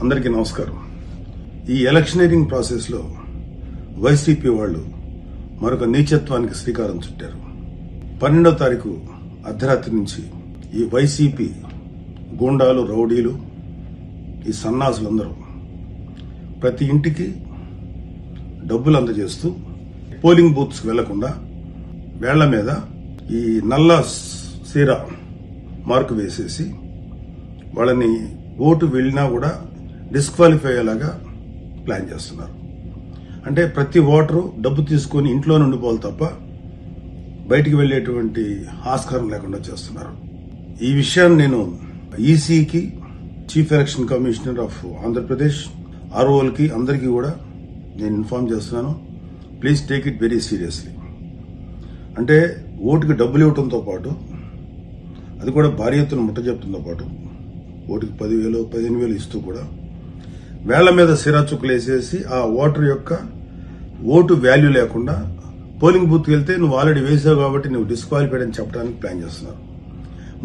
అందరికీ నమస్కారం. ఈ ఎలక్షనీరింగ్ ప్రాసెస్ లో వైసీపీ వాళ్ళు మరొక నీచత్వానికి శ్రీకారం చుట్టారు. 12వ తారీఖు అర్ధరాత్రి నుంచి ఈ వైసీపీ గూండాలు, రౌడీలు, ఈ సన్నాసులందరూ ప్రతి ఇంటికి డబ్బులు అందజేస్తూ పోలింగ్ బూత్స్ వెళ్లకుండా వేళ్ల మీద ఈ నల్ల సీర మార్కు వేసేసి వాళ్ళని ఓటు వెళ్లినా కూడా డిస్క్వాలిఫై అయ్యేలాగా ప్లాన్ చేస్తున్నారు. అంటే ప్రతి ఓటరు డబ్బు తీసుకుని ఇంట్లోనే ఉండిపోవాలి తప్ప బయటికి వెళ్లేటువంటి ఆస్కారం లేకుండా చేస్తున్నారు. ఈ విషయాన్ని నేను ఈసీకి, chief election commissioner of Andhra Pradesh, ఆర్ఓలకి అందరికీ కూడా నేను ఇన్ఫార్మ్ చేస్తున్నాను. Please take it very seriously. అంటే ఓటుకి డబ్బులు ఇవ్వడంతో పాటు, అది కూడా భారీ ఎత్తున ముట్ట చెప్తుందో పాటు, ఓటుకి 10,000, 15,000 ఇస్తూ కూడా వేళ్ల మీద సిరా చుక్కలు వేసేసి ఆ ఓటర్ యొక్క ఓటు వాల్యూ లేకుండా పోలింగ్ బూత్కి వెళ్తే నువ్వు ఆల్రెడీ వేసావు కాబట్టి నువ్వు డిస్క్వాలిఫైడ్ అని చెప్పడానికి ప్లాన్ చేస్తున్నారు.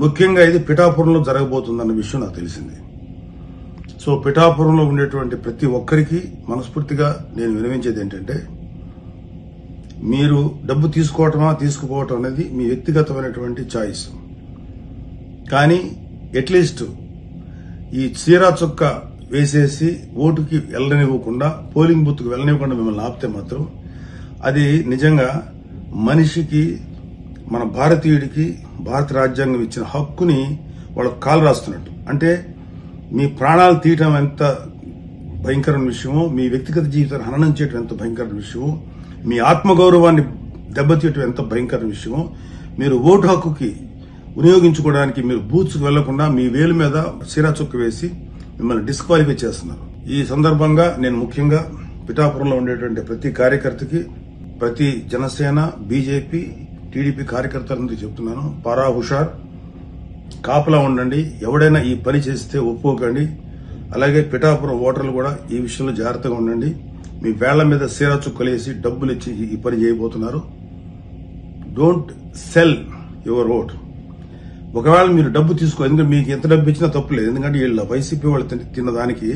ముఖ్యంగా ఇది పిఠాపురంలో జరగబోతుందన్న విషయం నాకు తెలిసింది. సో పిఠాపురంలో ఉండేటువంటి ప్రతి ఒక్కరికి మనస్ఫూర్తిగా నేను వినవించేది ఏంటంటే, మీరు డబ్బు తీసుకోవటమా తీసుకుపోవటం అనేది మీ వ్యక్తిగతమైనటువంటి చాయిస్. కానీ అట్లీస్ట్ ఈ చీరా చుక్క వేసేసి ఓటుకి వెళ్ళనివ్వకుండా, పోలింగ్ బూత్కి వెళ్ళనివ్వకుండా మిమ్మల్ని ఆపితే మాత్రం అది నిజంగా మనిషికి, మన భారతీయుడికి భారత రాజ్యాంగం ఇచ్చిన హక్కుని వాళ్ళకు కాలు రాస్తున్నట్టు. అంటే మీ ప్రాణాలు తీయటం ఎంత భయంకరమైన విషయమో, మీ వ్యక్తిగత జీవితాన్ని హననం చేయడం ఎంత భయంకరమైన విషయమో, మీ ఆత్మగౌరవాన్ని దెబ్బతీయటం ఎంత భయంకరమైన విషయమో, మీరు ఓటు హక్కుకి వినియోగించుకోవడానికి మీరు బూత్స్కి వెళ్లకుండా మీ వేలు మీద సిరా చుక్క వేసి మిమ్మల్ని డిస్క్వాలిఫై చేస్తున్నారు. ఈ సందర్భంగా నేను ముఖ్యంగా పిఠాపురంలో ఉండేటువంటి ప్రతి కార్యకర్తకి, ప్రతి జనసేన, బీజేపీ, టీడీపీ కార్యకర్తలందరికీ చెప్తున్నాను, పారా హుషార్, కాపలా ఉండండి. ఎవడైనా ఈ పని చేస్తే ఒప్పుకోకండి. అలాగే పిఠాపురం ఓటర్లు కూడా ఈ విషయంలో జాగ్రత్తగా ఉండండి. మీ వేళ్ల మీద సిరా చుక్కలేసి డబ్బులు ఇచ్చి ఈ పని చేయబోతున్నారు. Don't sell your vote. ఒకవేళ మీరు డబ్బు తీసుకో, ఎందుకంటే మీకు ఎంత డబ్బు ఇచ్చినా తప్పులేదు. ఎందుకంటే వీళ్ళ వైసీపీ వాళ్ళు తిన్న దానికి,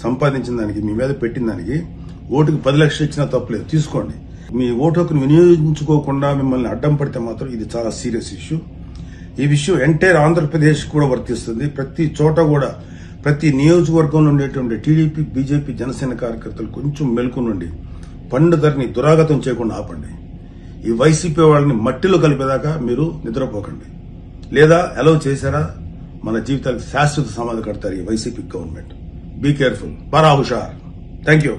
సంపాదించిన దానికి, మీ మీద పెట్టిన దానికి ఓటుకు 10 లక్షలు ఇచ్చినా తప్పులేదు, తీసుకోండి. మీ ఓటు హక్కును వినియోగించుకోకుండా మిమ్మల్ని అడ్డం పడితే మాత్రం ఇది చాలా సీరియస్ ఇష్యూ. ఈ విషయం ఎంటైర్ ఆంధ్రప్రదేశ్ కూడా వర్తిస్తుంది. ప్రతి చోట కూడా, ప్రతి నియోజకవర్గంలో ఉండేటువంటి టీడీపీ, బీజేపీ, జనసేన కార్యకర్తలు కొంచెం మెలుకునుండి పండుదరిని దురాగతం చేయకుండా ఆపండి. ఈ వైసీపీ వాళ్ళని మట్టిలో కలిపేదాకా మీరు నిద్రపోకండి. లేదా అలౌ చేశారా, మన జీవితాలకు శాశ్వత సమాధి కడతారు ఈ వైసీపీ గవర్నమెంట్. బీ కేర్ఫుల్, పారా హుషార్. Thank you.